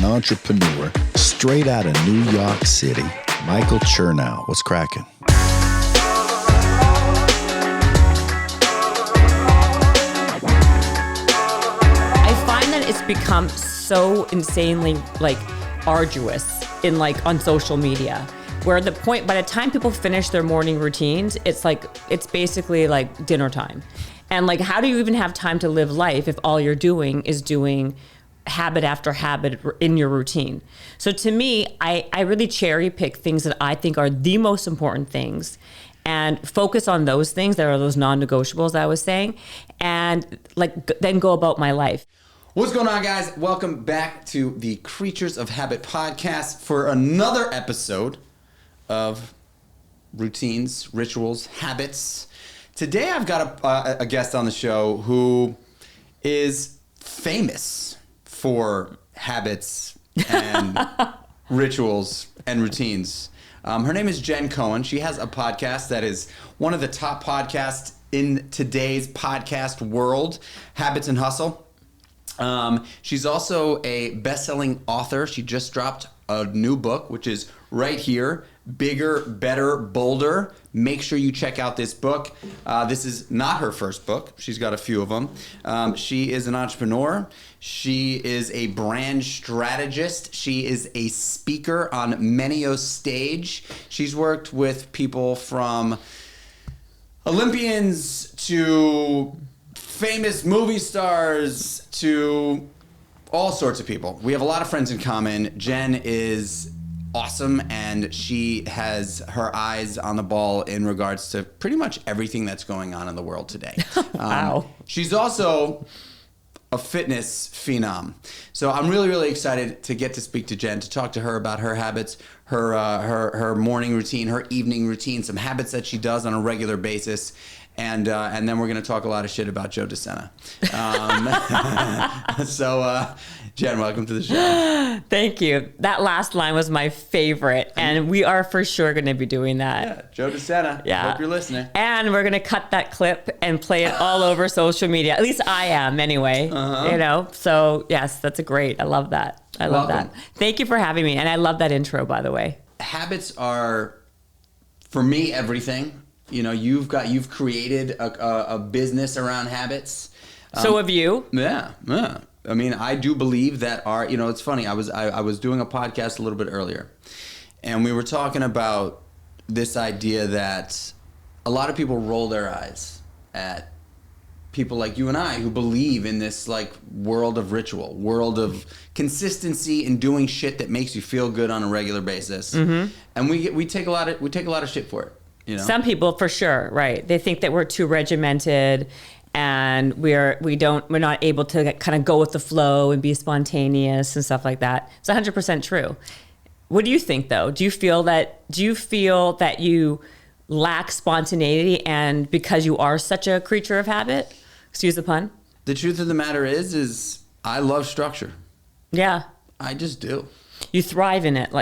and entrepreneur straight out of New York City, Michael Chernow. What's cracking? I find that it's become so insanely arduous on social media, where by the time people finish their morning routines, it's basically like dinner time. And how do you even have time to live life if all you're doing is doing habit after habit in your routine? So to me, I really cherry pick things that I think are the most important things and focus on those things that are those non-negotiables I was saying, and then go about my life. What's going on, guys? Welcome back to the Creatures of Habit podcast for another episode of routines, rituals, habits. Today I've got a guest on the show who is famous for habits and rituals and routines. Her name is Jen Cohen. She has a podcast that is one of the top podcasts in today's podcast world, Habits and Hustle. She's also a best-selling author. She just dropped a new book, which is right here, Bigger, Better, Bolder. Make sure you check out this book. This is not her first book. She's got a few of them. She is an entrepreneur. She is a brand strategist. She is a speaker on many a stage. She's worked with people from Olympians to famous movie stars to all sorts of people. We have a lot of friends in common. Jen is awesome, and she has her eyes on the ball in regards to pretty much everything that's going on in the world today. Wow. She's also a fitness phenom. So I'm really, really excited to get to speak to Jen, to talk to her about her habits, her morning routine, her evening routine, some habits that she does on a regular basis. And then we're going to talk a lot of shit about Joe DeSena. So, Jen, welcome to the show. Thank you. That last line was my favorite, and we are for sure going to be doing that. Yeah, Joe DeSena. Yeah. Hope you're listening. And we're going to cut that clip and play it all over social media. At least I am, anyway. Uh-huh. So yes, that's great. I love that. I love that. Thank you for having me, and I love that intro, by the way. Habits are, for me, everything. You've created a business around habits. So have you? Yeah. I mean, I do believe that it's funny. I was doing a podcast a little bit earlier, and we were talking about this idea that a lot of people roll their eyes at people like you and I who believe in this world of ritual, world of consistency and doing shit that makes you feel good on a regular basis. Mm-hmm. And we take a lot of shit for it. Some people, for sure, right? They think that we're too regimented, and we're not able to kind of go with the flow and be spontaneous and stuff like that. It's 100% true. What do you think, though? Do you feel that you lack spontaneity, and because you are such a creature of habit? Excuse the pun. The truth of the matter is I love structure. Yeah, I just do. You thrive in it,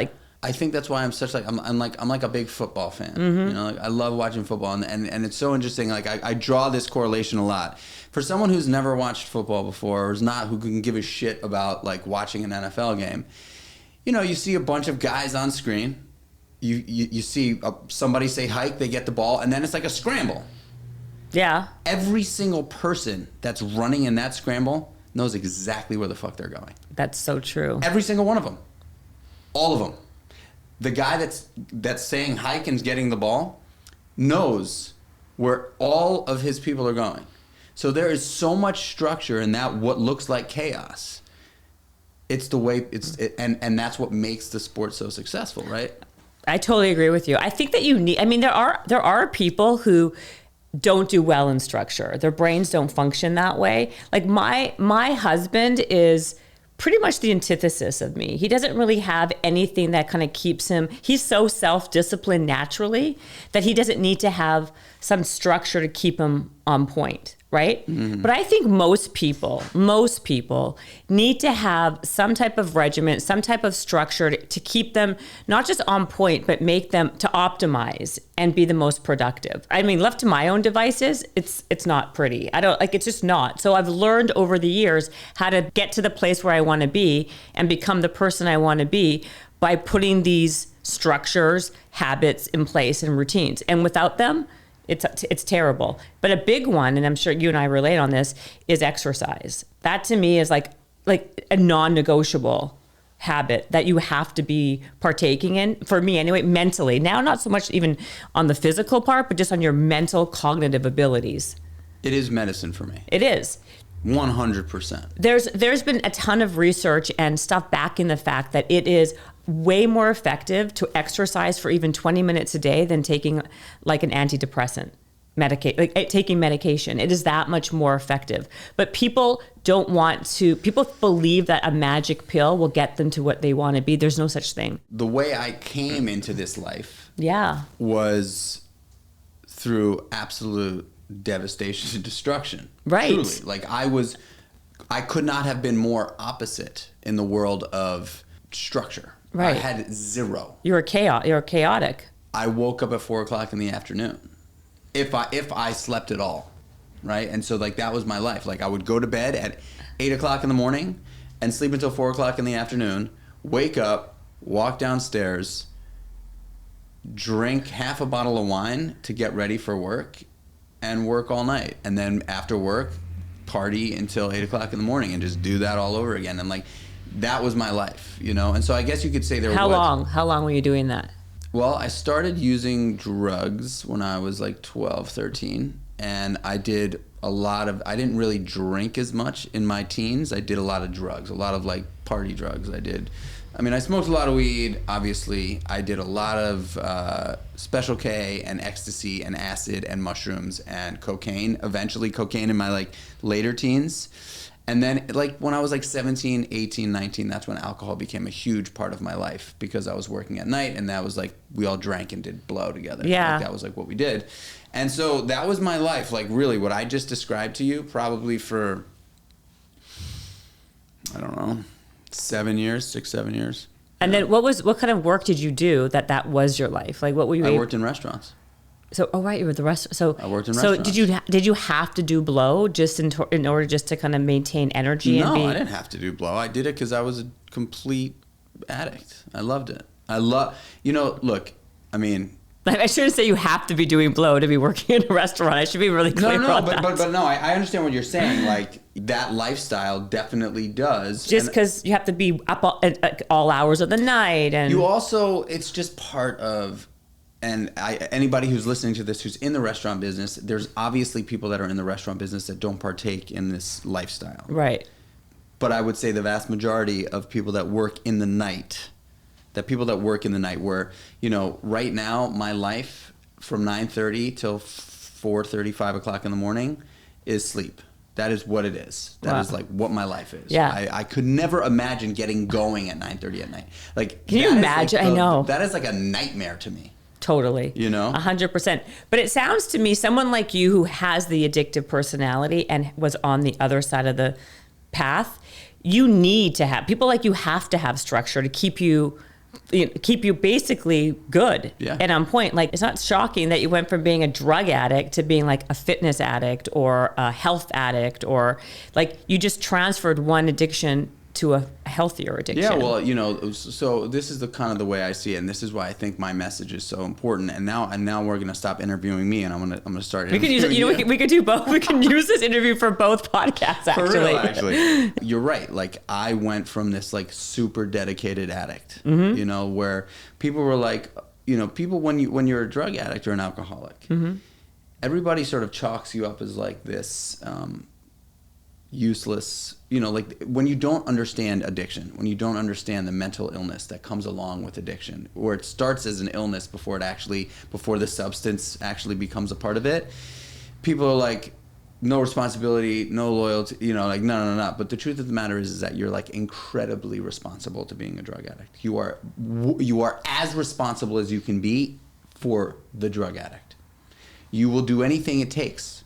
I think that's why I'm such I'm like a big football fan. Mm-hmm. I love watching football, and it's so interesting. I draw this correlation a lot. For someone who's never watched football before, or who can give a shit about watching an NFL game, you see a bunch of guys on screen. You see somebody say hike, they get the ball, and then it's like a scramble. Yeah. Every single person that's running in that scramble knows exactly where the fuck they're going. That's so true. Every single one of them. All of them. The guy that's saying hike and getting the ball knows where all of his people are going. So there is so much structure in that what looks like chaos. It's the way and that's what makes the sport so successful, right? I totally agree with you. I think that there are people who don't do well in structure. Their brains don't function that way. My husband is pretty much the antithesis of me. He doesn't really have anything that kind of keeps him. He's so self-disciplined naturally that he doesn't need to have some structure to keep him on point. right? But I think most people need to have some type of regimen, some type of structure to keep them not just on point, but make them to optimize and be the most productive. I mean, left to my own devices, it's not pretty. It's just not. So I've learned over the years how to get to the place where I want to be and become the person I want to be by putting these structures, habits in place and routines. And without them, it's terrible. But a big one, and I'm sure you and I relate on this, is exercise. That to me is like a non-negotiable habit that you have to be partaking in, for me anyway, mentally. Now, not so much even on the physical part, but just on your mental cognitive abilities. It is medicine for me. It is. 100%. There's been a ton of research and stuff backing the fact that it is way more effective to exercise for even 20 minutes a day than taking like an antidepressant taking medication. It is that much more effective. But people people believe that a magic pill will get them to what they want to be. There's no such thing. The way I came into this life was through absolute devastation and destruction. Right. Truly. Like I could not have been more opposite in the world of structure. Right. I had zero. You're chaotic. I woke up at 4:00 in the afternoon. If I slept at all. Right. And so like that was my life. Like I would go to bed at 8:00 in the morning and sleep until 4:00 in the afternoon, wake up, walk downstairs, drink half a bottle of wine to get ready for work, and work all night. And then after work, party until 8:00 in the morning and just do that all over again. And like, that was my life, you know? And so I guess you could say How long were you doing that? Well, I started using drugs when I was like 12, 13. And I did I didn't really drink as much in my teens. I did a lot of drugs, a lot of like party drugs. I smoked a lot of weed, obviously. I did a lot of Special K and ecstasy and acid and mushrooms and cocaine. Eventually cocaine in my like later teens. And then like when I was like 17, 18, 19, that's when alcohol became a huge part of my life because I was working at night and that was like, we all drank and did blow together. Yeah. Like, that was like what we did. And so that was my life. Like really what I just described to you probably for, I don't know, 7 years, 6, 7 years. And then what kind of work did you do that was your life? Like what were you? I worked in restaurants. So, right, you were the restaurant. So I worked in restaurants. So did you have to do blow just in order just to kind of maintain energy? No, I didn't have to do blow. I did it because I was a complete addict. I loved it. Look, I mean. I shouldn't say you have to be doing blow to be working in a restaurant. I should be really clear on that. But no, I understand what you're saying. Like that lifestyle definitely does. Just because you have to be up at all hours of the night, and you also, it's just part of. And anybody who's listening to this who's in the restaurant business, there's obviously people that are in the restaurant business that don't partake in this lifestyle. Right. But I would say the vast majority of people that work in the night, where, right now my life from 9:30 till 4:30, 5 o'clock in the morning is sleep. That is what it is. That is like what my life is. Yeah. I could never imagine getting going at 9:30 at night. Like, can you imagine? I know. That is like a nightmare to me. Totally. 100%. But it sounds to me, someone like you who has the addictive personality and was on the other side of the path, you need to have, people like you have to have structure to keep you basically good and on point. Like, it's not shocking that you went from being a drug addict to being like a fitness addict or a health addict, or like you just transferred one addiction to a healthier addiction. Yeah, well, so this is the kind of the way I see it, and this is why I think my message is so important. And now we're gonna stop interviewing me, and I'm gonna start. We can use it. We could do both. We can use this interview for both podcasts. Actually, for real, actually, you're right. Like I went from this like super dedicated addict, where people were like, people when you're a drug addict or an alcoholic, everybody sort of chalks you up as like this. Useless, like when you don't understand addiction, when you don't understand the mental illness that comes along with addiction, or it starts as an illness before the substance actually becomes a part of it, people are like, no responsibility, no loyalty, like no. But the truth of the matter is that you're like incredibly responsible to being a drug addict. You are as responsible as you can be for the drug addict. You will do anything it takes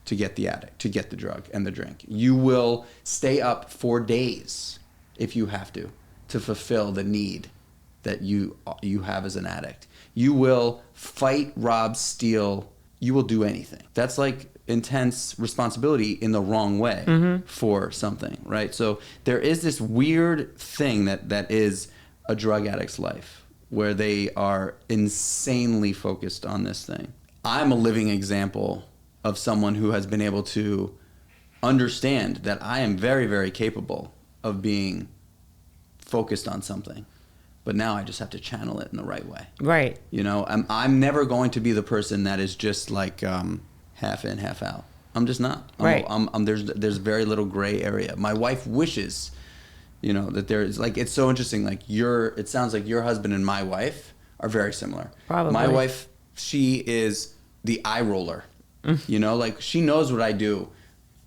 to get the addict, to get the drug and the drink. You will stay up for days if you have to fulfill the need that you have as an addict. You will fight, rob, steal. You will do anything. That's like intense responsibility in the wrong way for something, right? So there is this weird thing that is a drug addict's life where they are insanely focused on this thing. I'm a living example of someone who has been able to understand that I am very, very capable of being focused on something. But now I just have to channel it in the right way. Right. You know, I'm never going to be the person that is just like half in, half out. I'm just not. Right. There's very little gray area. My wife wishes, you know, that there's like, it's so interesting. Like it sounds like your husband and my wife are very similar. Probably. My wife, she is the eye roller. You know, like she knows what I do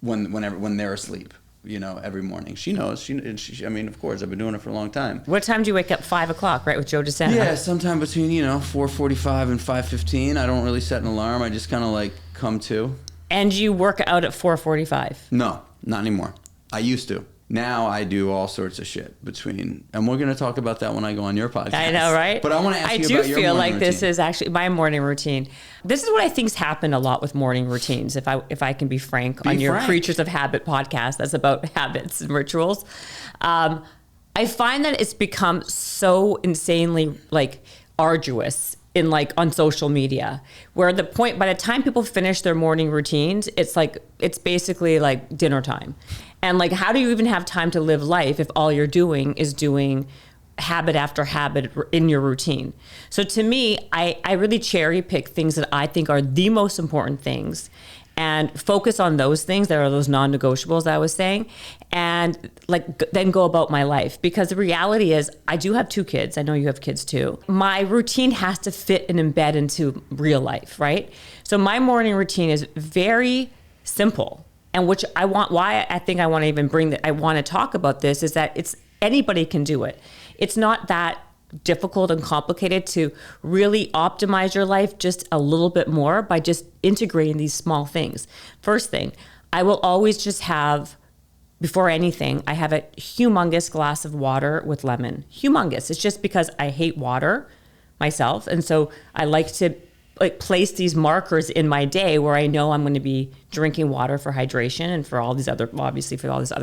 when they're asleep. You know, every morning. She knows. She, I mean, of course, I've been doing it for a long time. What time do you wake up? 5 o'clock, right, with Joe DeSantis? Yeah, sometime between, 4:45 and 5:15. I don't really set an alarm. I just kind of like come to. And you work out at 4:45? No, not anymore. I used to. Now I do all sorts of shit and we're going to talk about that when I go on your podcast. I know, right? But I want to ask you about your morning routine. I do feel like this is actually my morning routine. This is what I think's happened a lot with morning routines, if I can be frank, on your Creatures of Habit podcast that's about habits and rituals. I find that it's become so insanely like arduous on social media, where by the time people finish their morning routines, it's basically like dinner time. And like, how do you even have time to live life if all you're doing is doing habit after habit in your routine? So to me, I really cherry pick things that I think are the most important things and focus on those things that are those non-negotiables that I was saying, and then go about my life. Because the reality is, I do have 2 kids. I know you have kids too. My routine has to fit and embed into real life, right? So my morning routine is very simple. And why I think I want to even I want to talk about this is that anybody can do it. It's not that difficult and complicated to really optimize your life just a little bit more by just integrating these small things. First thing, I will always just have, before anything, I have a humongous glass of water with lemon. Humongous. It's just because I hate water myself. And so I like to place these markers in my day where I know I'm going to be drinking water for hydration and for all these other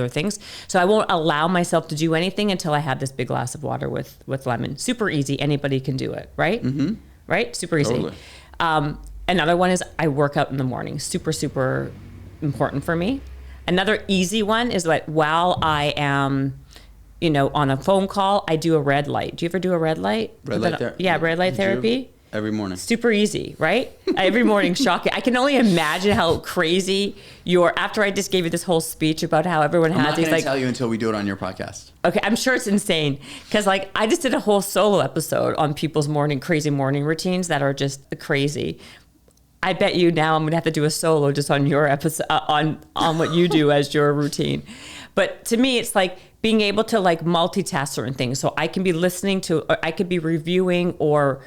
things. So I won't allow myself to do anything until I have this big glass of water with lemon. Super easy. Anybody can do it, right? Mm-hmm. Right? Super easy. Totally. Another one is I work out in the morning. Super, super important for me. Another easy one is that while I am, on a phone call, I do a red light. Do you ever do a red light? Red light therapy. Every morning. Super easy, right? Every morning, shocking. I can only imagine how crazy after I just gave you this whole speech about how everyone has these I'm not going to tell you until we do it on your podcast. Okay, I'm sure it's insane. Because I just did a whole solo episode on people's crazy morning routines that are just crazy. I bet you now I'm going to have to do a solo just on your episode, on what you do as your routine. But to me, it's like being able to multitask certain things. So I can be listening to, or I could be reviewing or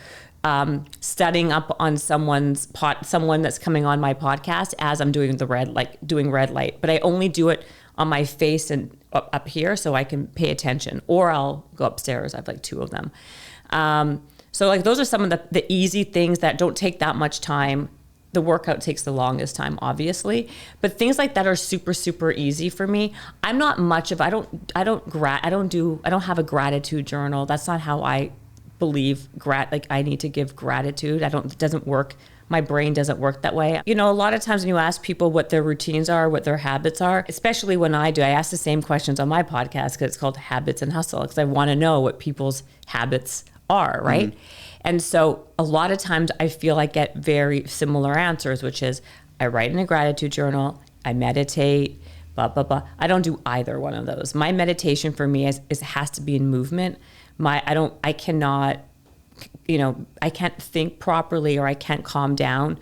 studying up on someone that's coming on my podcast as I'm doing red light, but I only do it on my face and up here so I can pay attention, or I'll go upstairs. I have 2 of them. So those are some of the easy things that don't take that much time. The workout takes the longest time, obviously, but things like that are super, super easy for me. I'm not much of, I don't have a gratitude journal. That's not how I believe I need to give gratitude. It doesn't work. My brain doesn't work that way. A lot of times when you ask people what their routines are, what their habits are, especially when I ask the same questions on my podcast because it's called Habits and Hustle, because I want to know what people's habits are, right? Mm-hmm. And so a lot of times I feel I get very similar answers, which is I write in a gratitude journal, I meditate, blah, blah, blah. I don't do either one of those. My meditation for me has to be in movement. I can't think properly, or I can't calm down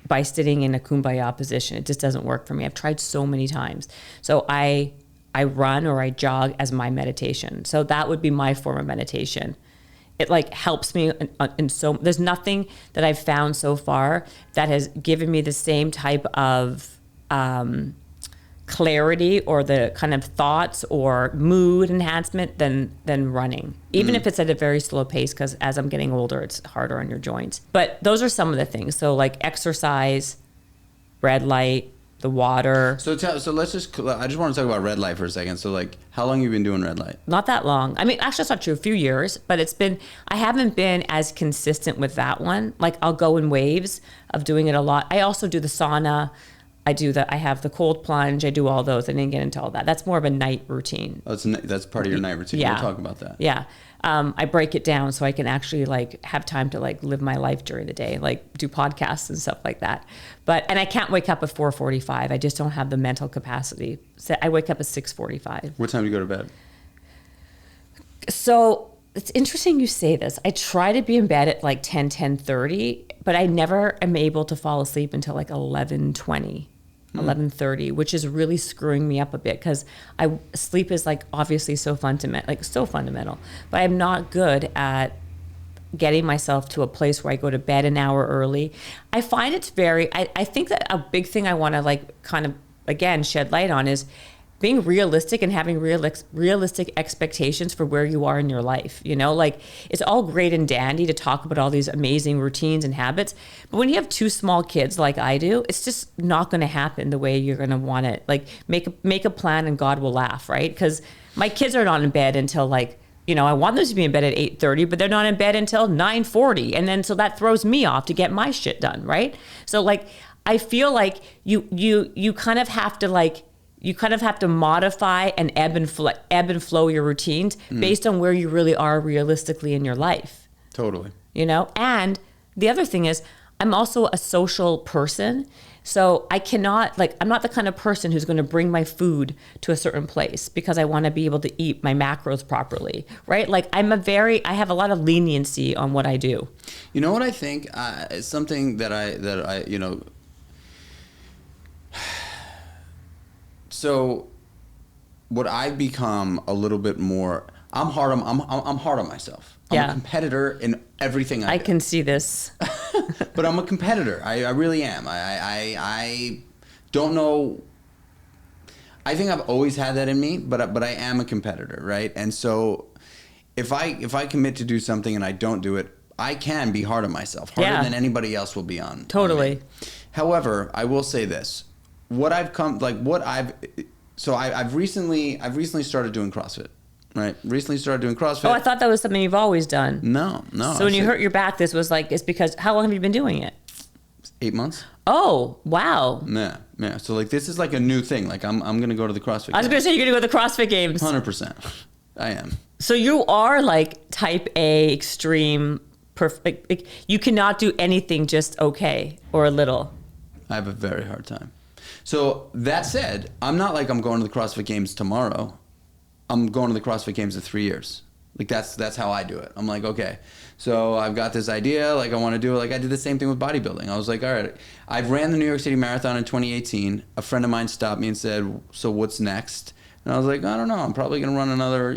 by sitting in a kumbaya position. It just doesn't work for me. I've tried so many times. So I run or I jog as my meditation. So that would be my form of meditation. It helps me there's nothing that I've found so far that has given me the same type of clarity or the kind of thoughts or mood enhancement than running, even if it's at a very slow pace, because as I'm getting older, it's harder on your joints. But those are some of the things. So like exercise, red light, the water. So let's just, I just want to talk about red light for a second. So like, how long have you been doing red light? Not that long. I mean, actually, that's not true. A few years, but I haven't been as consistent with that one. Like I'll go in waves of doing it a lot. I also do the sauna. I have the cold plunge. I do all those. I didn't get into all that. That's more of a night routine. Oh, that's part of your night routine. Yeah. We'll talk about that. Yeah. I break it down so I can actually like have time to like live my life during the day, like do podcasts and stuff like that. And I can't wake up at 4:45. I just don't have the mental capacity. So I wake up at 6:45. What time do you go to bed? So it's interesting you say this. I try to be in bed at like 10:30, but I never am able to fall asleep until like 11:20. 11:30, which is really screwing me up a bit, because sleep is like obviously so fundamental, but I'm not good at getting myself to a place where I go to bed an hour early. I find it's I think that a big thing I want to like kind of again shed light on is being realistic and having realistic expectations for where you are in your life. You know, like it's all great and dandy to talk about all these amazing routines and habits, but when you have two small kids like I do, it's just not going to happen the way you're going to want it. Like make a plan and God will laugh, right? Because my kids are not in bed until like, you know, I want them to be in bed at 8:30, but they're not in bed until 9:40. And then, so that throws me off to get my shit done. Right. So like, I feel like you kind of have to like, you kind of have to modify and ebb and flow your routines based on where you really are realistically in your life. Totally. You know? And the other thing is, I'm also a social person. So I cannot, like, I'm not the kind of person who's going to bring my food to a certain place because I want to be able to eat my macros properly, right? Like, I have a lot of leniency on what I do. You know what I think? Something that I, you know, so what I've become a little bit more, I'm hard on myself. I'm a competitor in everything I do. I can see this. But I'm a competitor. I really am. I don't know. I think I've always had that in me, but I am a competitor, right? And so if I commit to do something and I don't do it, I can be hard on myself, harder than anybody else will be on. Totally. However, I will say this: I've recently started doing CrossFit. Right. Recently started doing CrossFit. Oh, I thought that was something you've always done. No. So when you hurt your back, this was like, it's because, how long have you been doing it? 8 months. Oh, wow. Yeah. So like, this is like a new thing. Like I'm going to go to the CrossFit. I was going to say, you're going to go to the CrossFit Games. 100%. I am. So you are like type A, extreme, perfect. Like, you cannot do anything just okay or a little. I have a very hard time. So that said, I'm not like I'm going to the CrossFit Games tomorrow. I'm going to the CrossFit Games in 3 years. Like that's how I do it. I'm like, okay, so I've got this idea, like I want to do it. Like I did the same thing with bodybuilding. I was like, all right, I ran the New York City Marathon in 2018. A friend of mine stopped me and said, so what's next? And I was like, I don't know. I'm probably going to run another,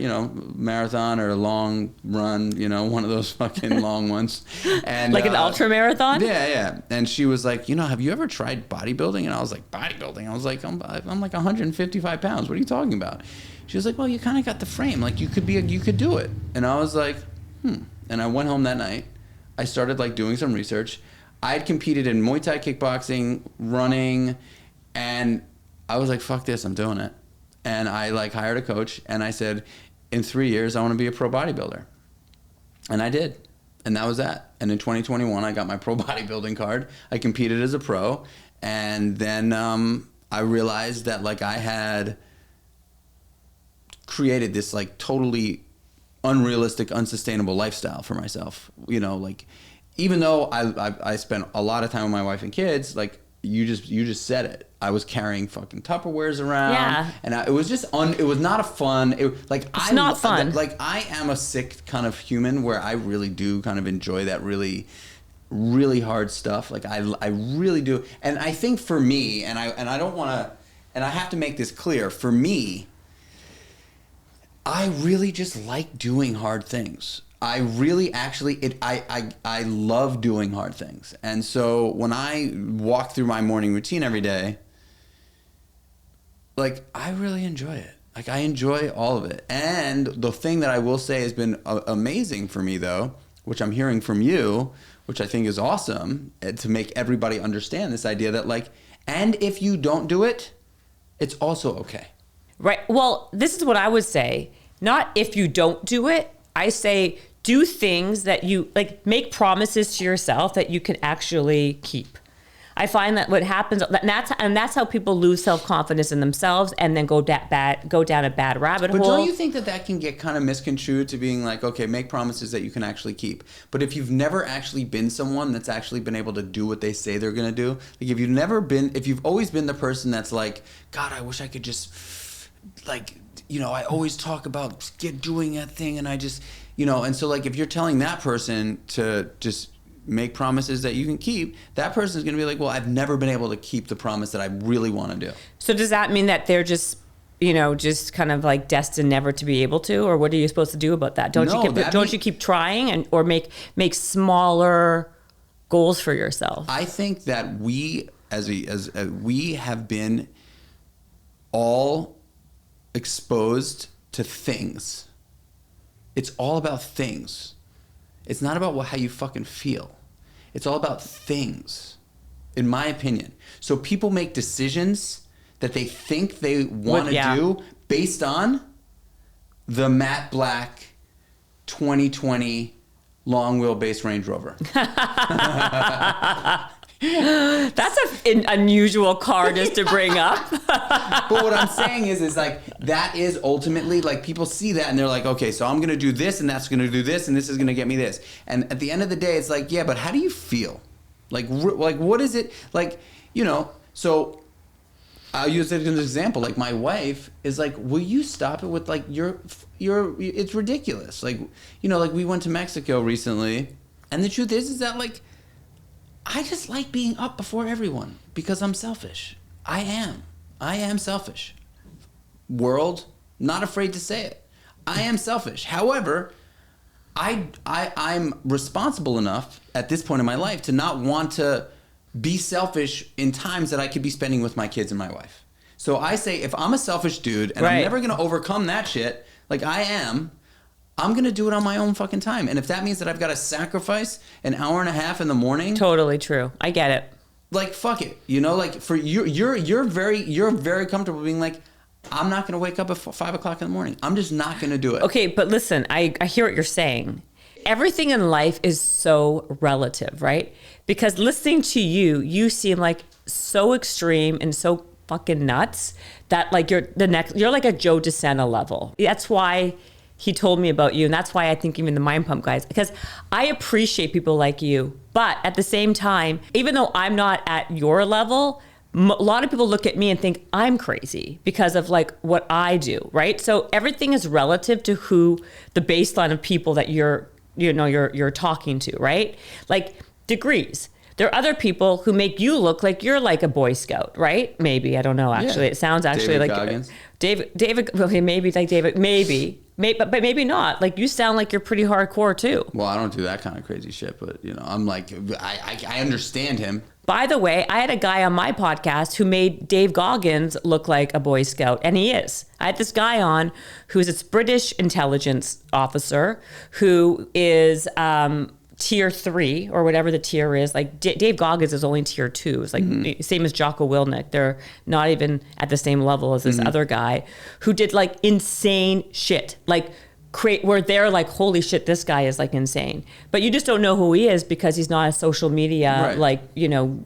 marathon or a long run, one of those fucking long ones. And like an ultra marathon? Yeah. And she was like, have you ever tried bodybuilding? And I was like, bodybuilding? I was like, I'm like 155 pounds. What are you talking about? She was like, well, you kind of got the frame. Like you could do it. And I was like, And I went home that night. I started like doing some research. I had competed in Muay Thai kickboxing, running, and I was like, fuck this, I'm doing it. And I like hired a coach and I said, in 3 years, I want to be a pro bodybuilder. And I did. And that was that. And in 2021, I got my pro bodybuilding card. I competed as a pro. And then I realized that like I had created this like totally unrealistic, unsustainable lifestyle for myself. Like even though I spent a lot of time with my wife and kids, like you just said it. I was carrying fucking Tupperwares around, and it was just it was not a fun. It's not fun. Like I am a sick kind of human where I really do kind of enjoy that really, really hard stuff. Like I really do, and I think for me, and I don't want to, and I have to make this clear. For me, I really just like doing hard things. I really actually I love doing hard things. And so when I walk through my morning routine every day, like, I really enjoy it. Like, I enjoy all of it. And the thing that I will say has been amazing for me, though, which I'm hearing from you, which I think is awesome, to make everybody understand this idea that, like, and if you don't do it, it's also okay. Right. Well, this is what I would say. Not if you don't do it. I say do things that you, like, make promises to yourself that you can actually keep. I find that what happens, and that's how people lose self-confidence in themselves and then go down a bad rabbit hole. But don't you think that can get kind of misconstrued to being like, okay, make promises that you can actually keep. But if you've never actually been someone that's actually been able to do what they say they're going to do, like if you've always been the person that's like, God, I wish I could just, like, you know, I always talk about doing that thing and I just, you know, and so, like, if you're telling that person to just make promises that you can keep, that person is going to be like, well, I've never been able to keep the promise that I really want to do. So does that mean that they're just, you know, just kind of like destined never to be able to, or what are you supposed to do about that? Don't you keep trying or make smaller goals for yourself? I think that we we have been all exposed to things. It's all about things. It's not about how you fucking feel. It's all about things, in my opinion. So people make decisions that they think they want to do based on the matte black 2020 long wheelbase Range Rover. That's an unusual car just to bring up. But what I'm saying is like, that is ultimately, like, people see that and they're like, okay, so I'm going to do this and that's going to do this and this is going to get me this. And at the end of the day, it's like, yeah, but how do you feel? Like what is it? Like, you know, so I'll use it as an example. Like, my wife is like, will you stop it with, like, it's ridiculous. Like, you know, like, we went to Mexico recently and the truth is that, like, I just like being up before everyone because I'm selfish. I am selfish. World, not afraid to say it. I am selfish. However, I'm responsible enough at this point in my life to not want to be selfish in times that I could be spending with my kids and my wife. So I say, if I'm a selfish dude and I'm never going to overcome that shit, like I'm going to do it on my own fucking time. And if that means that I've got to sacrifice an hour and a half in the morning. Totally true. I get it. Like, fuck it. You know, like, for you, you're very comfortable being like, I'm not going to wake up at 5 o'clock in the morning. I'm just not going to do it. Okay, but listen, I hear what you're saying. Everything in life is so relative, right? Because listening to you seem like so extreme and so fucking nuts that, like, you're like a Joe DeSena level. That's why he told me about you, and that's why I think even the Mind Pump guys, because I appreciate people like you, but at the same time, even though I'm not at your level, a lot of people look at me and think I'm crazy because of, like, what I do, right? So everything is relative to who the baseline of people that you're talking to, right? Like, degrees. There are other people who make you look like you're like a Boy Scout, right? Maybe, I don't know. Actually, It sounds actually David like Goggins. David. Okay, maybe like David. Maybe, but maybe not. Like, you sound like you're pretty hardcore too. Well, I don't do that kind of crazy shit, but, you know, I'm like, I understand him. By the way, I had a guy on my podcast who made Dave Goggins look like a Boy Scout, and he is. I had this guy on who's a British intelligence officer who is tier 3 or whatever the tier is. Like, Dave Goggins is only tier 2. It's like same as Jocko Willink. They're not even at the same level as this other guy who did, like, insane shit. Like, where they're like, holy shit, this guy is, like, insane. But you just don't know who he is because he's not a social media, like, you know,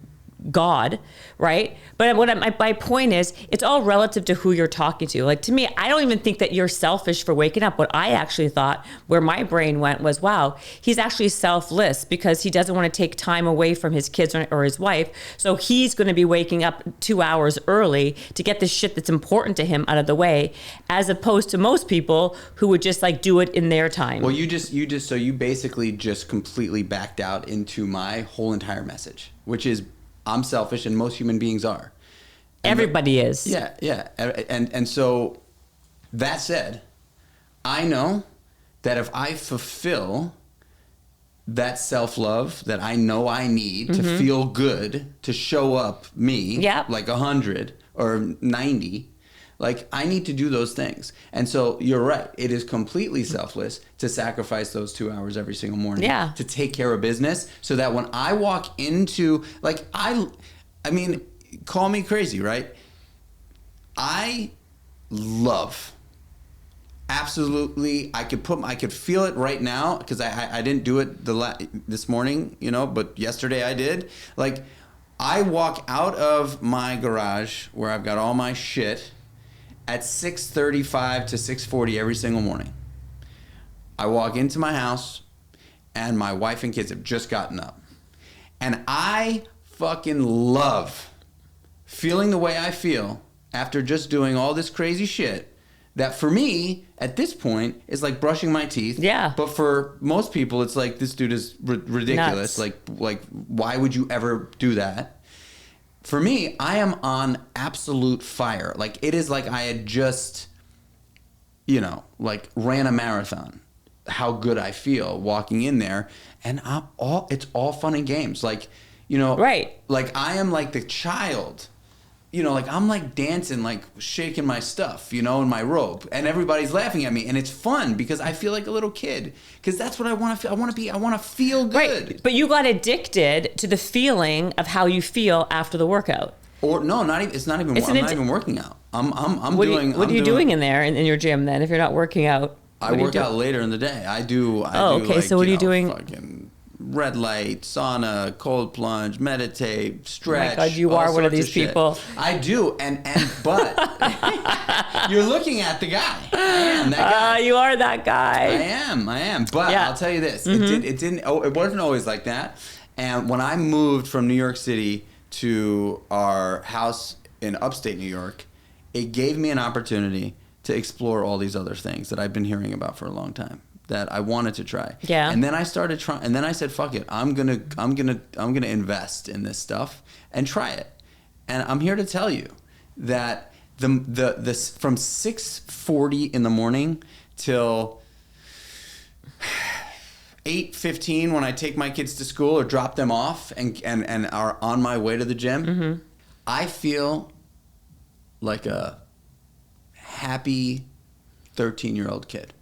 God, right? But my point is, it's all relative to who you're talking to. Like, to me, I don't even think that you're selfish for waking up. What I actually thought, where my brain went, was, wow, he's actually selfless because he doesn't want to take time away from his kids or his wife. So he's going to be waking up 2 hours early to get the shit that's important to him out of the way, as opposed to most people who would just, like, do it in their time. Well, so you basically just completely backed out into my whole entire message, which is, I'm selfish, and most human beings are. Everybody is. Yeah. And so, that said, I know that if I fulfill that self-love that I know I need to feel good, to show up me, like 100 or 90, Like, I need to do those things. And so you're right. It is completely selfless to sacrifice those 2 hours every single morning to take care of business, so that when I walk into, like, I mean, call me crazy, right? I love, absolutely, I could feel it right now, because I didn't do it this morning, you know, but yesterday I did. Like, I walk out of my garage where I've got all my shit at 6:35 to 6:40 every single morning. I walk into my house and my wife and kids have just gotten up. And I fucking love feeling the way I feel after just doing all this crazy shit that, for me, at this point, is like brushing my teeth. Yeah. But for most people, it's like, this dude is ridiculous. Nuts. Like, why would you ever do that? For me, I am on absolute fire. Like, it is like I had just, you know, like, ran a marathon. How good I feel walking in there. And it's all fun and games. Like, you know, right. Like, I am like the child. You know, like, I'm like dancing, like shaking my stuff, you know, in my robe, and everybody's laughing at me, and it's fun because I feel like a little kid, because that's what I want to feel. I want to feel good. Right. But you got addicted to the feeling of how you feel after the workout. Or no, not even. It's not even. I'm not even working out. What are you doing in there in your gym then? If you're not working out, I work out later in the day. I do. Okay. Like, so what are you doing? Fucking red light, sauna, cold plunge, meditate, stretch. Oh my God, you are one of these people. I do, but you're looking at the guy. I am that guy. You are that guy. I am. But I'll tell you this: it wasn't always like that. And when I moved from New York City to our house in upstate New York, it gave me an opportunity to explore all these other things that I've been hearing about for a long time, that I wanted to try. Yeah. And then I started trying, and then I said, fuck it. I'm gonna invest in this stuff and try it. And I'm here to tell you that the from 6:40 in the morning till 8:15 when I take my kids to school or drop them off and are on my way to the gym, I feel like a happy 13-year-old kid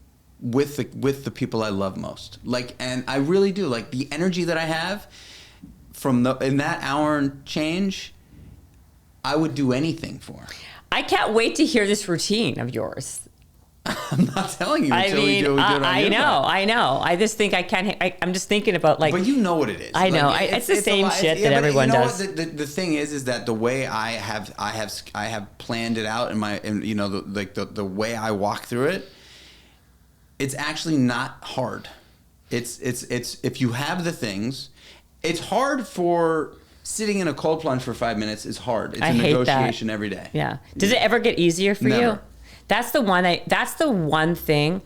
with the people I love most. Like, and I really do. Like, the energy that I have in that hour and change, I would do anything for. I can't wait to hear this routine of yours. I'm not telling you until we do it on your part. I know. I just think I can't. I'm just thinking about, like. But you know what it is. I know. Like, it's the same shit that everyone does. The thing is that the way I have planned it out the way I walk through it, it's actually not hard. It's if you have the things, it's hard for sitting in a cold plunge for 5 minutes is hard. It's a negotiation every day. Yeah. Does it ever get easier for you? That's the one thing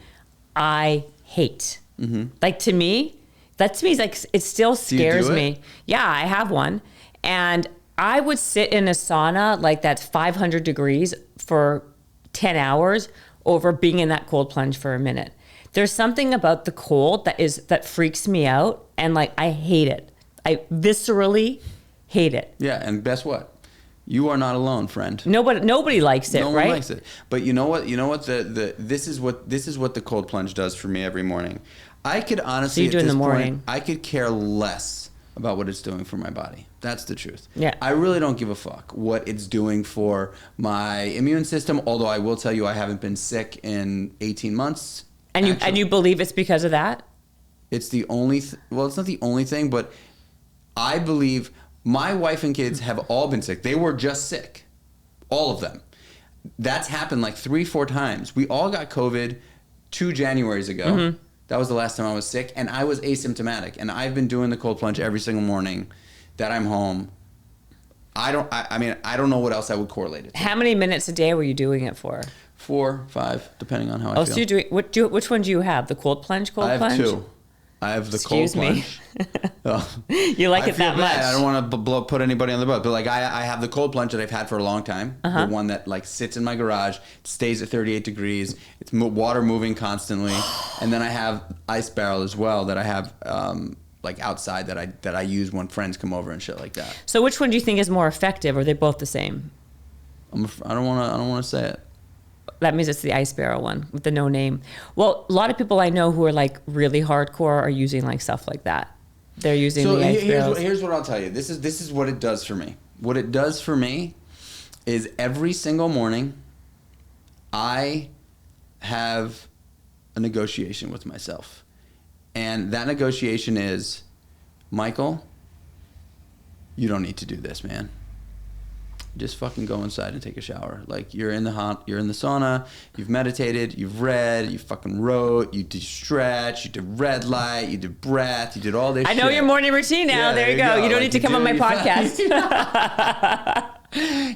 I hate. Mm-hmm. Like, to me is like, it still scares me. Yeah, I have one. And I would sit in a sauna like that's 500 degrees for 10 hours over being in that cold plunge for a minute. There's something about the cold that freaks me out, and like, I hate it. I viscerally hate it. Yeah, and guess what? You are not alone, friend. Nobody likes it, right? No one likes it. But you know what? This is what the cold plunge does for me every morning. I could honestly, at this point, I could care less about what it's doing for my body. That's the truth. Yeah. I really don't give a fuck what it's doing for my immune system. Although I will tell you, I haven't been sick in 18 months. And you believe it's because of that? It's the only. Well, it's not the only thing, but I believe. My wife and kids have all been sick. They were just sick. All of them. That's happened like 3-4 times. We all got COVID 2 Januaries ago. Mm-hmm. That was the last time I was sick. And I was asymptomatic. And I've been doing the cold plunge every single morning that I'm home. I don't know what else I would correlate it to. How many minutes a day were you doing it for? 4, 5, depending on how I feel. So you're doing, which one do you have? The cold plunge? I have 2. I have the cold plunge. You like it that much? I don't want to put anybody on the boat, but like I have the cold plunge that I've had for a long time. The one that like sits in my garage, stays at 38 degrees. It's water moving constantly, and then I have ice barrel as well that I have like outside that I use when friends come over and shit like that. So which one do you think is more effective? Or are they both the same? I don't want to say it. That means it's the ice barrel one with the no name. Well, a lot of people I know who are like really hardcore are using like stuff like that. They're using the ice barrels. Here's what I'll tell you. This is what it does for me. What it does for me is every single morning I have a negotiation with myself. And that negotiation is, Michael, you don't need to do this, man. Just fucking go inside and take a shower. Like, you're in the sauna, you've meditated, you've read, you fucking wrote, you did stretch, you did red light, you did breath, you did all this shit. I know your morning routine now. Yeah, there you go. You don't need to come on my podcast.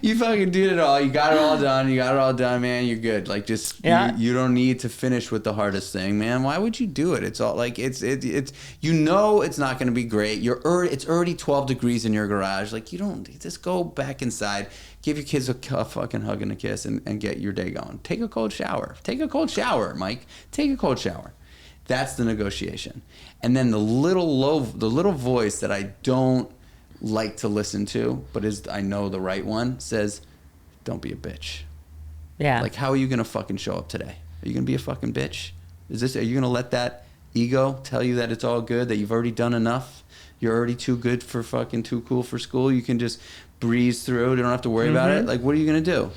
You fucking did it all. You got it all done. You got it all done, man. You're good. Like, just you don't need to finish with the hardest thing, man. Why would you do it? It's all like it's you know it's not going to be great. It's already 12 degrees in your garage. Like, you don't just go back inside, give your kids a fucking hug and a kiss, and get your day going. Take a cold shower. Take a cold shower, Mike. Take a cold shower. That's the negotiation. And then the little voice that I don't like to listen to, but I know the right one, says, don't be a bitch. Yeah. Like, how are you gonna fucking show up today? Are you gonna be a fucking bitch? Are you gonna let that ego tell you that it's all good, that you've already done enough? You're already too good for fucking too cool for school. You can just breeze through. You don't have to worry about it. Like, what are you gonna do?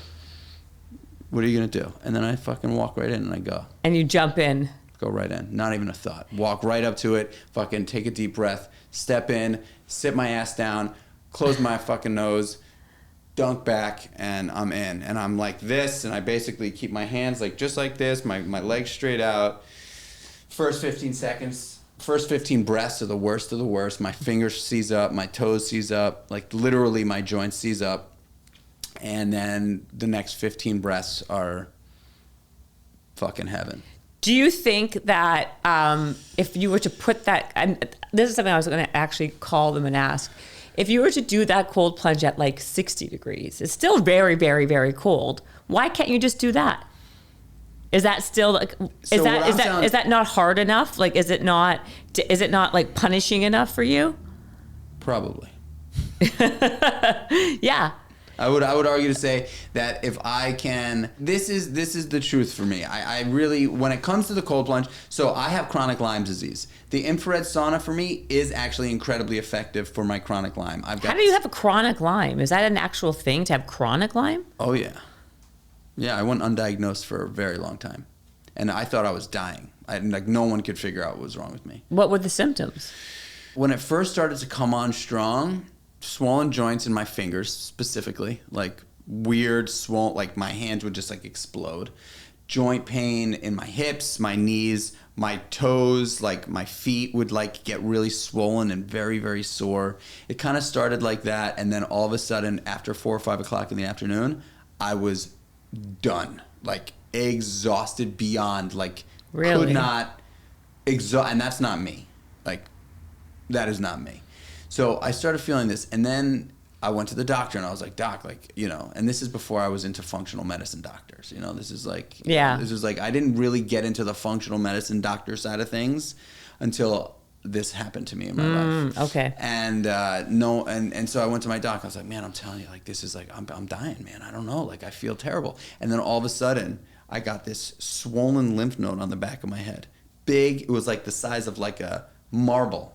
What are you gonna do? And then I fucking walk right in and I go. And you jump in. Go right in. Not even a thought. Walk right up to it. Fucking take a deep breath. Step in. Sit my ass down. Close my fucking nose. Dunk back. And I'm in. And I'm like this. And I basically keep my hands like just like this. My legs straight out. First 15 seconds. First 15 breaths are the worst of the worst. My fingers seize up. My toes seize up. Like, literally my joints seize up. And then the next 15 breaths are fucking heaven. Do you think that if you were to put that, and this is something I was going to actually call them and ask, if you were to do that cold plunge at like 60 degrees, it's still very, very, very cold. Why can't you just do that? Is that still like, is that not hard enough? Like, is it not like punishing enough for you? Probably. Yeah. I would argue to say that if I can, this is the truth for me. I really, when it comes to the cold plunge, so I have chronic Lyme disease. The infrared sauna for me is actually incredibly effective for my chronic Lyme. How do you have a chronic Lyme? Is that an actual thing to have chronic Lyme? Oh yeah. Yeah, I went undiagnosed for a very long time. And I thought I was dying. Like, no one could figure out what was wrong with me. What were the symptoms? When it first started to come on strong, swollen joints in my fingers specifically, like weird swollen, like my hands would just like explode. Joint pain in my hips, my knees, my toes, like my feet would like get really swollen and very, very sore. It kind of started like that, and then all of a sudden after 4 or 5 o'clock in the afternoon, I was done, like exhausted beyond, like really? Could not and that's not me. Like, that is not me. So I started feeling this, and then I went to the doctor, and I was like, Doc, like, you know, and this is before I was into functional medicine doctors, you know, this is like, this is like, I didn't really get into the functional medicine doctor side of things until this happened to me in my life. Okay. And and so I went to my doc. I was like, man, I'm telling you, like, this is like, I'm dying, man. I don't know, like, I feel terrible. And then all of a sudden, I got this swollen lymph node on the back of my head. Big, it was like the size of like a marble.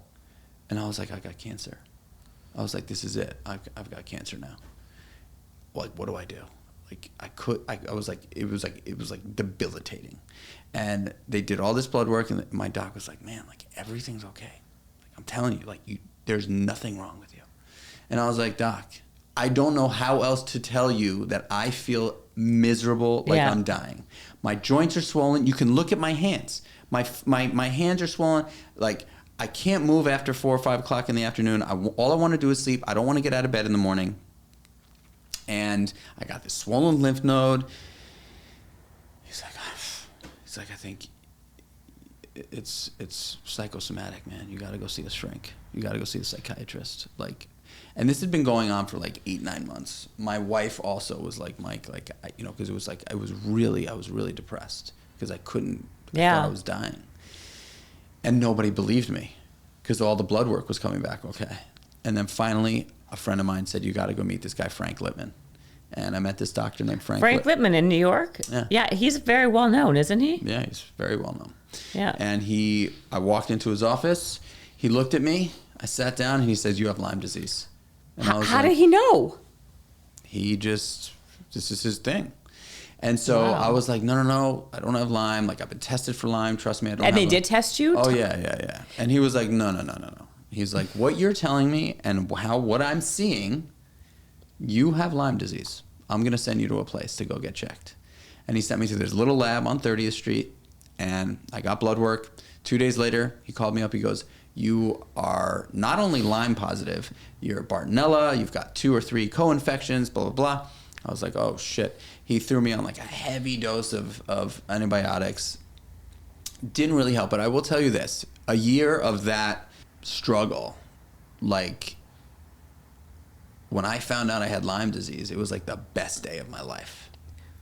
And I was like, I got cancer. I was like, this is it. I've got cancer now. Like, what do I do? Like, I was like, it was like debilitating. And they did all this blood work, and my doc was like, man, like, everything's okay. Like, I'm telling you, like, there's nothing wrong with you. And I was like, Doc, I don't know how else to tell you that I feel miserable, like I'm dying. My joints are swollen. You can look at my hands. My hands are swollen. Like, I can't move after 4 or 5 o'clock in the afternoon. All I want to do is sleep. I don't want to get out of bed in the morning. And I got this swollen lymph node. He's like, I think it's psychosomatic, man. You got to go see the shrink. You got to go see the psychiatrist. Like, and this had been going on for like 8-9 months. My wife also was like, Mike, like, you know, because it was like, I was really depressed because I couldn't. I thought I was dying. And nobody believed me because all the blood work was coming back okay. And then finally, a friend of mine said, you got to go meet this guy, Frank Littman. And I met this doctor named Frank Whitman in New York. Yeah, he's very well known, isn't he? Yeah, he's very well known. Yeah. And I walked into his office. He looked at me. I sat down, and he says, "You have Lyme disease." And I was How like, did he know? This is his thing. And so I was like, no, I don't have Lyme. Like, I've been tested for Lyme. Trust me, I don't have And they Lyme. did test you? Oh, yeah. And he was like, no. He's like, what you're telling me and what I'm seeing, you have Lyme disease. I'm going to send you to a place to go get checked. And he sent me to this little lab on 30th Street, and I got blood work. 2 days later, he called me up. He goes, you are not only Lyme positive, you're Bartonella, you've got 2 or 3 co-infections, blah, blah, blah. I was like, oh, shit. He threw me on like a heavy dose of antibiotics. Didn't really help, but I will tell you this. A year of that struggle, like when I found out I had Lyme disease, it was like the best day of my life.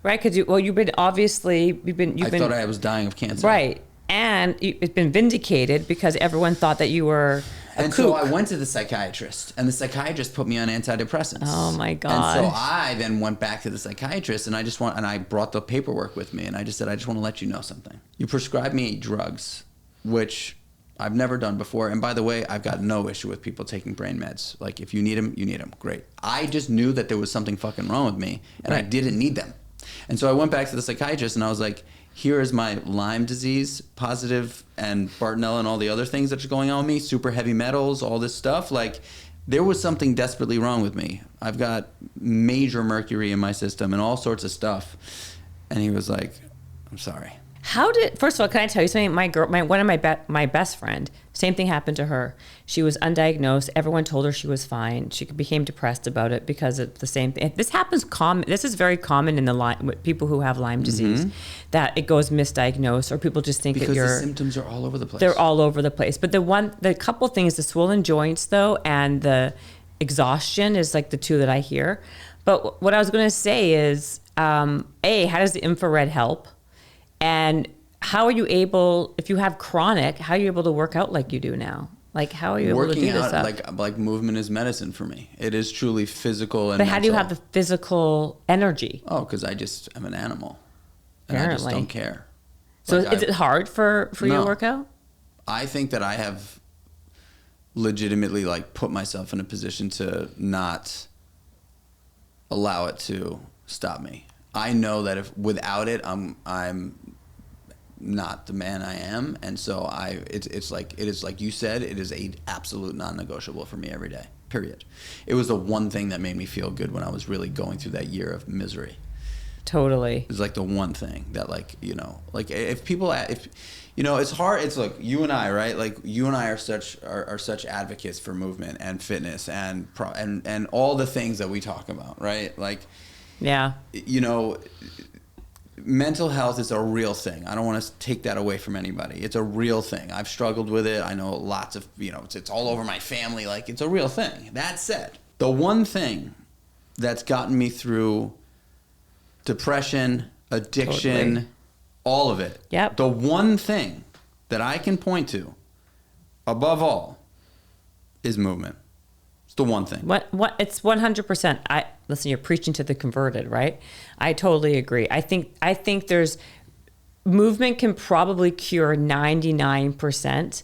Right, because you've been I thought I was dying of cancer. Right, and it's been vindicated because everyone thought that you were a kook. So I went to the psychiatrist, and the psychiatrist put me on antidepressants. Oh my God! And so I then went back to the psychiatrist, and I brought the paperwork with me, and I just said, I just want to let you know something. You prescribed me drugs, which I've never done before. And by the way, I've got no issue with people taking brain meds. Like, if you need them, you need them. Great. I just knew that there was something fucking wrong with me, and I didn't need them. And so I went back to the psychiatrist, and I was like, here is my Lyme disease positive and Bartonella and all the other things that are going on with me, super heavy metals, all this stuff. Like, there was something desperately wrong with me. I've got major mercury in my system and all sorts of stuff. And he was like, I'm sorry. First of all, can I tell you something? One of my best friend, same thing happened to her. She was undiagnosed. Everyone told her she was fine. She became depressed about it because of the same thing. This happens This is very common in with people who have Lyme disease, that it goes misdiagnosed, or people just think because that the symptoms are all over the place. They're all over the place. But the couple things, the swollen joints though, and the exhaustion is like the two that I hear. But what I was going to say is, how does the infrared help? And how are you able, if you have chronic, how are you able to work out like you do now? Like, how are you able to do this stuff? Like movement is medicine for me. It is truly physical and But how do you mental. have the physical energy? Oh, because I just am an animal. And Apparently. I just don't care. So Like, is it hard for you to work out? I think that I have legitimately like put myself in a position to not allow it to stop me. I know that if without it, I'm not the man I am, and so it is like you said, it is a absolute non-negotiable for me every day. Period. It was the one thing that made me feel good when I was really going through that year of misery. Totally. It was like the one thing that it's hard. It's like you and I, right? Like you and I are such advocates for movement and fitness and all the things that we talk about, right? Like. Yeah. Mental health is a real thing. I don't want to take that away from anybody. It's a real thing. I've struggled with it. I know lots of, it's all over my family. Like, it's a real thing. That said, the one thing that's gotten me through depression, addiction, all of it. Yep. The one thing that I can point to, above all, is movement. It's the one thing. What? It's 100%. Listen, you're preaching to the converted, right? I totally agree. I think there's movement can probably cure 99%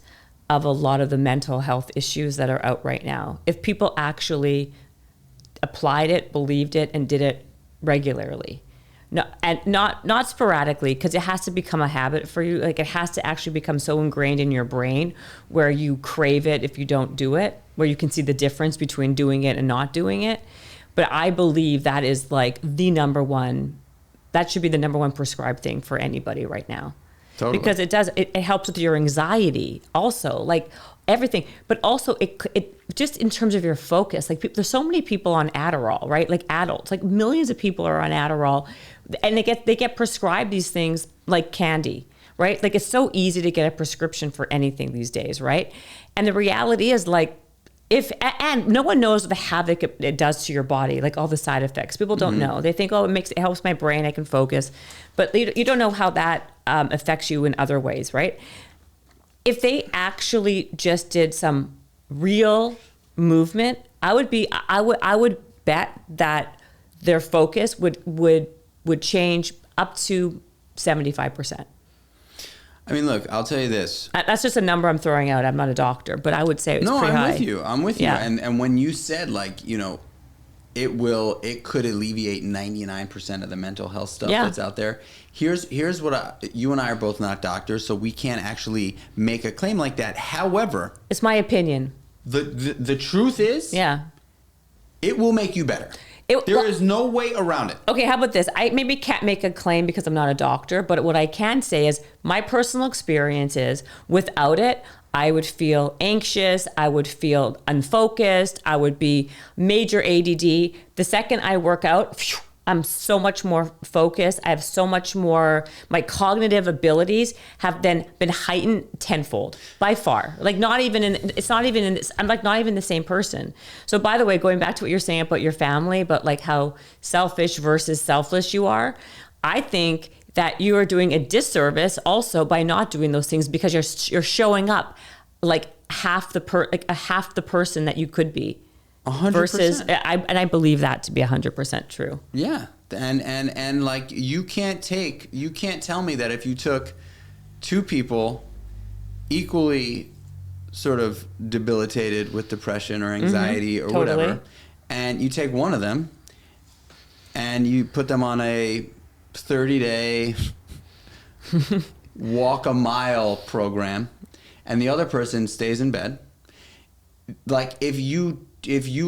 of a lot of the mental health issues that are out right now. If people actually applied it, believed it, and did it regularly. No, and not sporadically, because it has to become a habit for you. Like, it has to actually become so ingrained in your brain where you crave it if you don't do it, where you can see the difference between doing it and not doing it. But I believe that is like that should be the number one prescribed thing for anybody right now. Totally. Because it helps with your anxiety also, like everything, but also it just in terms of your focus, like there's so many people on Adderall, right? Like adults, like millions of people are on Adderall, and they get prescribed these things like candy, right? Like, it's so easy to get a prescription for anything these days, right? And the reality is, like, and no one knows the havoc it does to your body, like all the side effects. People don't know. They think, it helps my brain, I can focus. But you don't know how that affects you in other ways, right? If they actually just did some real movement, I would bet that their focus would change up to 75%. I mean, look, I'll tell you this. That's just a number I'm throwing out. I'm not a doctor, but I would say it's pretty high. I'm with you. Yeah. And when you said, like, you know, it could alleviate 99% of the mental health stuff that's out there. Here's what you and I are both not doctors, so we can't actually make a claim like that. However, it's my opinion. The truth is, it will make you better. There is no way around it. Okay, how about this? I maybe can't make a claim because I'm not a doctor, but what I can say is my personal experience is without it, I would feel anxious, I would feel unfocused, I would be major ADD. The second I work out, phew, I'm so much more focused. I have so much more, my cognitive abilities have then been heightened tenfold by far. Like I'm not even the same person. So by the way, going back to what you're saying about your family, but like how selfish versus selfless you are, I think that you are doing a disservice also by not doing those things because you're showing up like half the person that you could be. 100%. Versus, I believe that to be 100% true. Yeah, and like you can't tell me that if you took two people equally sort of debilitated with depression or anxiety or whatever, and you take one of them and you put them on a 30-day walk a mile program, and the other person stays in bed, like if you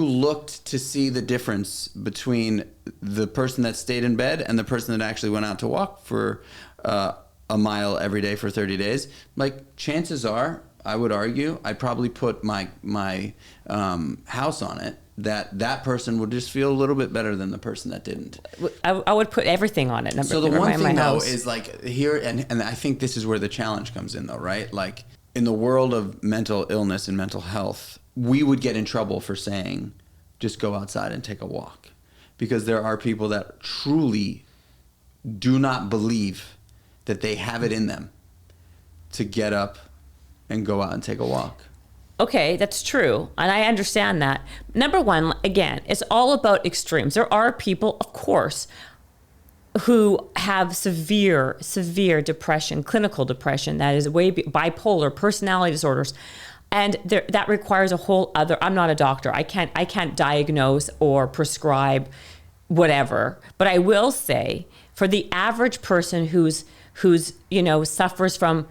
looked to see the difference between the person that stayed in bed and the person that actually went out to walk for a mile every day for 30 days, like chances are, I would argue, I'd probably put my house on it, that person would just feel a little bit better than the person that didn't. I would put everything on it. So the one thing though is like here, and I think this is where the challenge comes in though, right? Like in the world of mental illness and mental health, we would get in trouble for saying, just go outside and take a walk. Because there are people that truly do not believe that they have it in them to get up and go out and take a walk. Okay, that's true. And I understand that. Number one, again, it's all about extremes. There are people, of course, who have severe depression, clinical depression, that is bipolar, personality disorders. And that requires a whole other, I'm not a doctor. I can't diagnose or prescribe whatever. But I will say for the average person who's suffers from,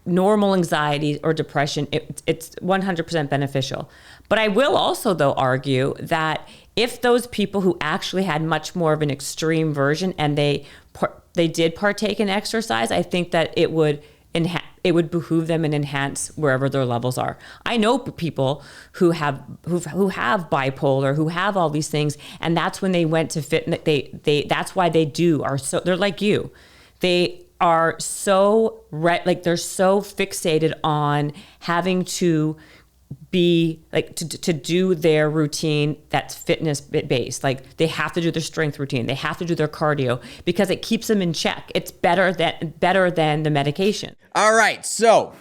normal anxiety or depression, it's 100% beneficial. But I will also though argue that if those people who actually had much more of an extreme version and they did partake in exercise, I think that it would behoove them and enhance wherever their levels are. I know people who have bipolar, who have all these things, and that's when they went to fitness. That's why they're like you. They are so they're so fixated on having to be like to do their routine that's fitness based. Like they have to do their strength routine, they have to do their cardio because it keeps them in check. It's better than the medication. All right, so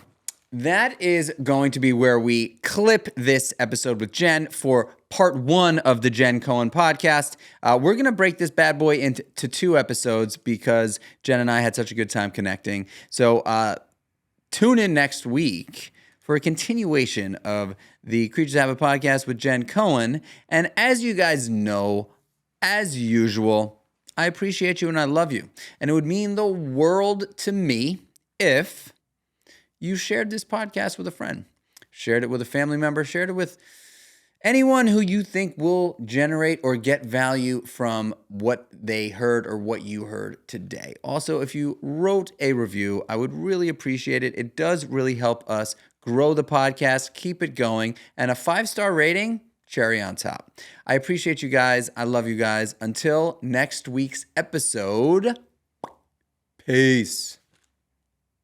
that is going to be where we clip this episode with Jen for part 1 of the Jen Cohen podcast. We're going to break this bad boy into 2 episodes because Jen and I had such a good time connecting. So tune in next week for a continuation of the Creatures Have a Podcast with Jen Cohen. And as you guys know, as usual, I appreciate you and I love you. And it would mean the world to me if you shared this podcast with a friend, shared it with a family member, shared it with anyone who you think will generate or get value from what they heard or what you heard today. Also, if you wrote a review, I would really appreciate it. It does really help us grow the podcast, keep it going, and a 5-star rating, cherry on top. I appreciate you guys. I love you guys. Until next week's episode, peace.